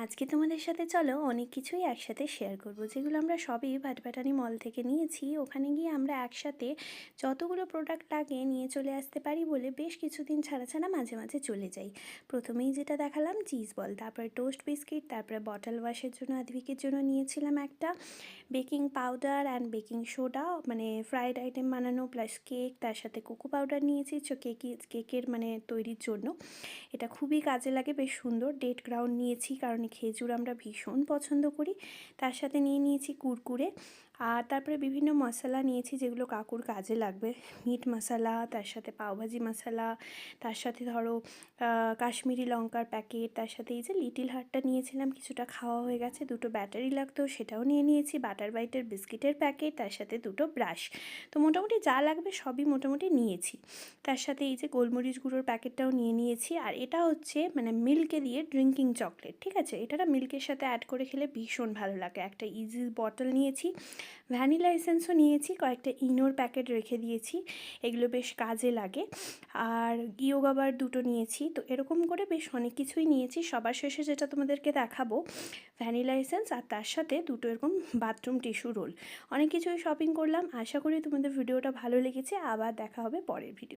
আজকে তোমাদের সাথে চলো অনেক কিছুই একসাথে শেয়ার করব, যেগুলো আমরা সবই ভাটপাটানি মল থেকে নিয়েছি। ওখানে গিয়ে আমরা একসাথে যতগুলো প্রোডাক্ট লাগে নিয়ে চলে আসতে পারি বলে বেশ কিছুদিন ছাড়া ছাড়া মাঝে মাঝে চলে যাই। প্রথমেই যেটা দেখালাম চিজ বল, তারপরে টোস্ট বিস্কিট, তারপরে বটল ওয়াশের জন্য আদ্ভিকের জন্য নিয়েছিলাম একটা baking powder and baking soda, মানে ফ্রাইড আইটেম বানানো প্লাস কেক, তার সাথে কোকো পাউডার নিয়েছি কেকের মানে তৈরির জন্য। এটা খুবই কাজে লাগে, বেশ সুন্দর। ডেট গ্রাউন্ড নিয়েছি কারণ খেজুর আমরা ভীষণ পছন্দ করি। তার সাথে নিয়েছি কুরকুরে। আর তারপরে বিভিন্ন মশলা নিয়েছি যেগুলো কাকুর কাজে লাগবে। মিট মশলা, তার সাথে পাওভাজি মশলা, তার সাথে ধরো কাশ্মীরি লঙ্কার প্যাকেট, তার সাথে এই যে লিটিল হার্টটা নিয়েছিলাম, কিছুটা খাওয়া হয়ে গেছে। দুটো ব্যাটারি লাগতো, সেটাও নিয়ে নিয়েছি। বাটার বাইটের বিস্কিটের প্যাকেট, তার সাথে দুটো ব্রাশ। তো মোটামুটি যা লাগবে সবই মোটামুটি নিয়েছি। তার সাথে এই যে গোলমরিচ গুঁড়োর প্যাকেটটাও নিয়ে নিয়েছি। আর এটা হচ্ছে মানে মিল্কে দিয়ে ড্রিঙ্কিং চকলেট, ঠিক আছে? এটা মিল্কের সাথে অ্যাড করে খেলে ভীষণ ভালো লাগে। একটা ইজি বটল নিয়েছি, ভ্যানিলা এসেন্সও নিয়েছি, কয়েকটা ইনোর প্যাকেট রেখে দিয়েছি, এগুলো বেশ কাজে লাগে। আর ইয়োগাবার দুটো নিয়েছি। তো এরকম করে বেশ অনেক কিছুই নিয়েছি। সবার শেষে যেটা তোমাদেরকে দেখাবো, ভ্যানিলা এসেন্স আর তার সাথে দুটো এরকম বাথরুম টিস্যু রোল। অনেক কিছুই শপিং করলাম। আশা করি তোমাদের ভিডিওটা ভালো লেগেছে। আবার দেখা হবে পরের ভিডিও।